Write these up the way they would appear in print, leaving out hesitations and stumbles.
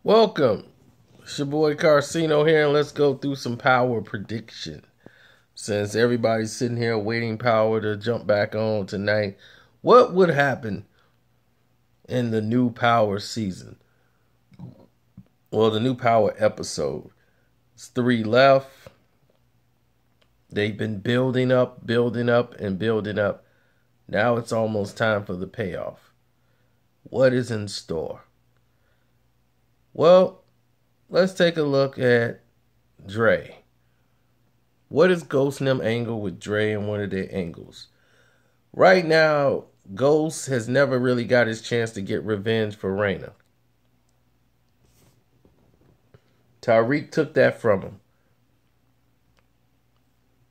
Welcome. It's your boy Carcino here, and let's go through some power prediction. Since everybody's sitting here waiting power to jump back on tonight, what would happen in the new power season? Well, the new power episode. It's 3 left. They've been building up, and building up. Now it's almost time for the payoff. What is in store? Well, let's take a look at Dre. What is Ghost and them angle with Dre, and what are their angles? Right now, Ghost has never really got his chance to get revenge for Raina. Tariq took that from him.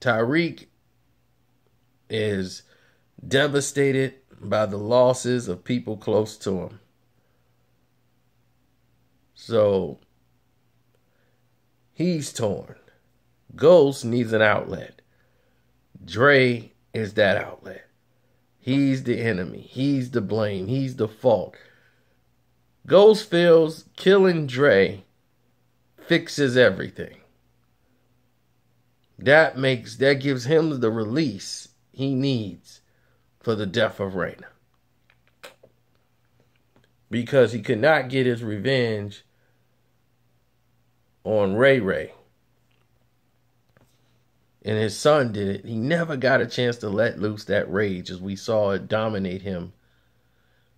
Tariq is devastated by the losses of people close to him. So, he's torn. Ghost needs an outlet. Dre is that outlet. He's the enemy. He's the blame. He's the fault. Ghost feels killing Dre fixes everything. That gives him the release he needs for the death of Raina. Because he could not get his revenge on Ray Ray. And his son did it. He never got a chance to let loose that rage as we saw it dominate him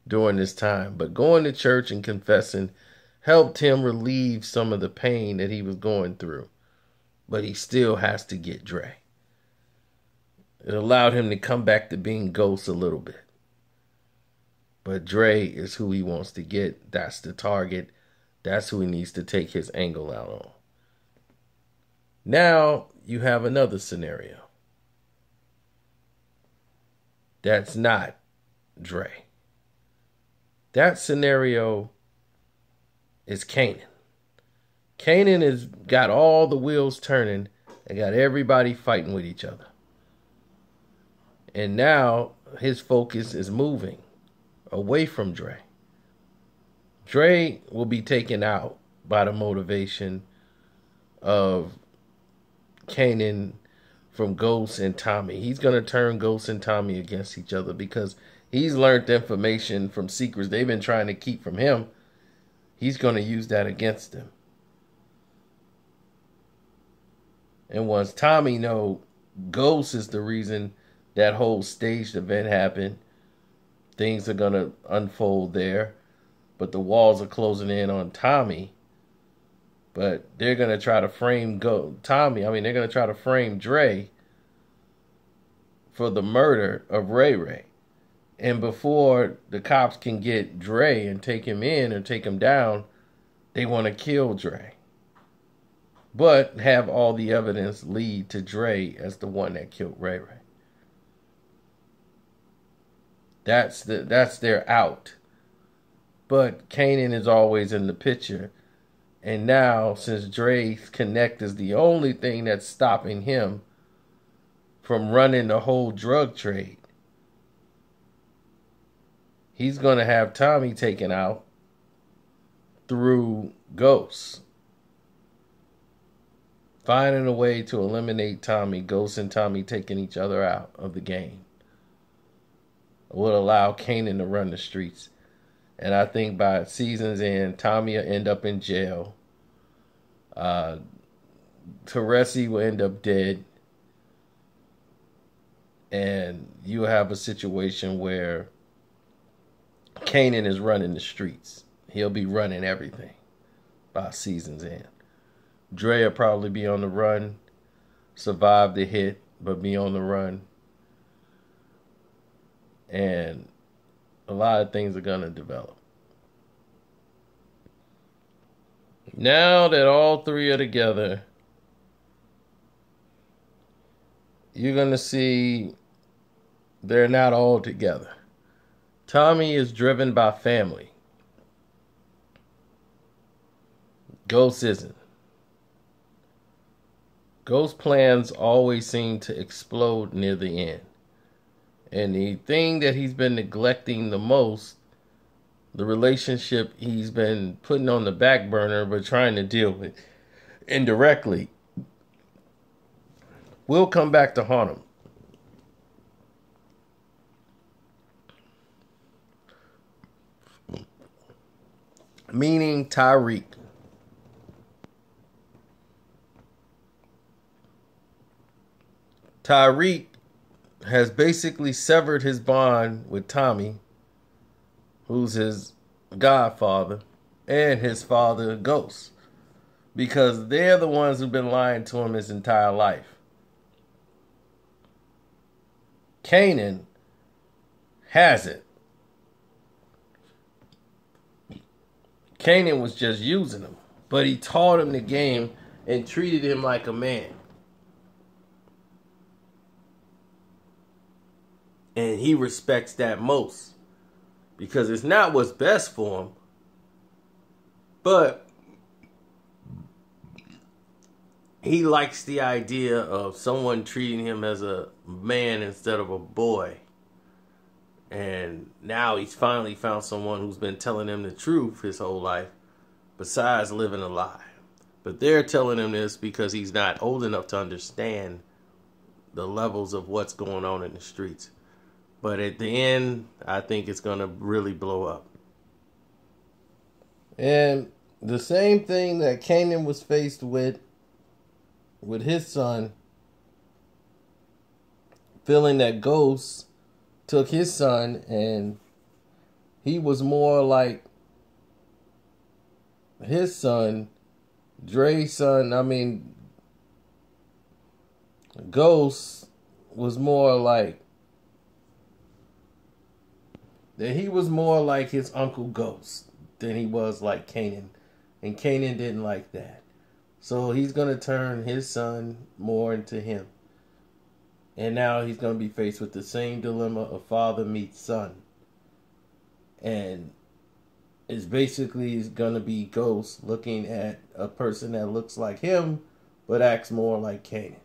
during this time. But going to church and confessing helped him relieve some of the pain that he was going through. But he still has to get Dre. It allowed him to come back to being Ghost a little bit. But Dre is who he wants to get. That's the target. That's who he needs to take his angle out on. Now you have another scenario. That's not Dre. That scenario is Kanan. Kanan has got all the wheels turning and got everybody fighting with each other. And now his focus is moving away from Dre. Dre will be taken out by the motivation of Kanan from Ghost and Tommy. He's going to turn Ghost and Tommy against each other because he's learned information from secrets they've been trying to keep from him. He's going to use that against them. And once Tommy knows Ghost is the reason that whole staged event happened, things are going to unfold there. But the walls are closing in on Tommy. But they're going to try to frame Tommy. I mean, they're going to try to frame Dre for the murder of Ray Ray. And before the cops can get Dre and take him in or take him down, they want to kill Dre. But have all the evidence lead to Dre as the one that killed Ray Ray. That's their out. But Kanan is always in the picture. And now, since Dre's Connect is the only thing that's stopping him from running the whole drug trade, he's going to have Tommy taken out through Ghost. Finding a way to eliminate Tommy, Ghost and Tommy taking each other out of the game would allow Kanan to run the streets. And I think by season's end, Tommy will end up in jail. Teresi will end up dead. And you have a situation where Kanan is running the streets. He'll be running everything by season's end. Dre will probably be on the run, survive the hit, but be on the run. And a lot of things are going to develop. Now that all three are together, you're going to see they're not all together. Tommy is driven by family. Ghost isn't. Ghost plans always seem to explode near the end. And the thing that he's been neglecting the most the relationship he's been putting on the back burner but trying to deal with indirectly will come back to haunt him. Meaning Tyreek. Tyreek has basically severed his bond with Tommy, who's his godfather, and his father, Ghost, because they're the ones who've been lying to him his entire life. Kanan hasn't. Kanan was just using him, but he taught him the game and treated him like a man. And he respects that most, because it's not what's best for him, but he likes the idea of someone treating him as a man instead of a boy. And now he's finally found someone who's been telling him the truth his whole life, besides living a lie. But they're telling him this because he's not old enough to understand the levels of what's going on in the streets. But at the end, I think it's going to really blow up. And the same thing that Kanan was faced with his son, feeling that Ghost took his son and he was more like his son, Dre's son. I mean, Ghost was more like that. He was more like his uncle Ghost than he was like Kanan. And Kanan didn't like that. So he's going to turn his son more into him. And now he's going to be faced with the same dilemma of father meets son. And it's basically going to be Ghost looking at a person that looks like him, but acts more like Kanan.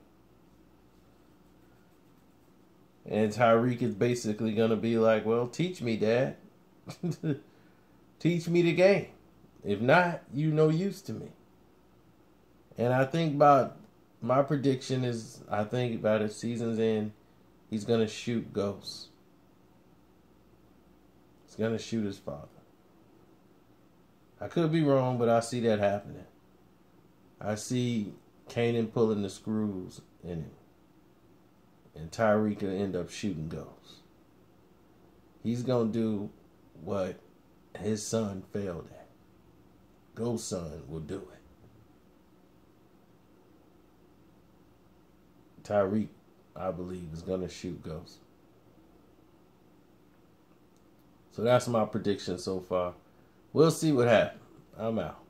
And Tyreek is basically going to be like, well, teach me, Dad. Teach me the game. If not, you no use to me. And I think about, my prediction is, I think about it, season's end, he's going to shoot Ghost. He's going to shoot his father. I could be wrong, but I see that happening. I see Kanan pulling the screws in him. And Tyreek will end up shooting Ghost. He's going to do what his son failed at. Ghost's son will do it. Tyreek, I believe, is going to shoot Ghost. So that's my prediction so far. We'll see what happens. I'm out.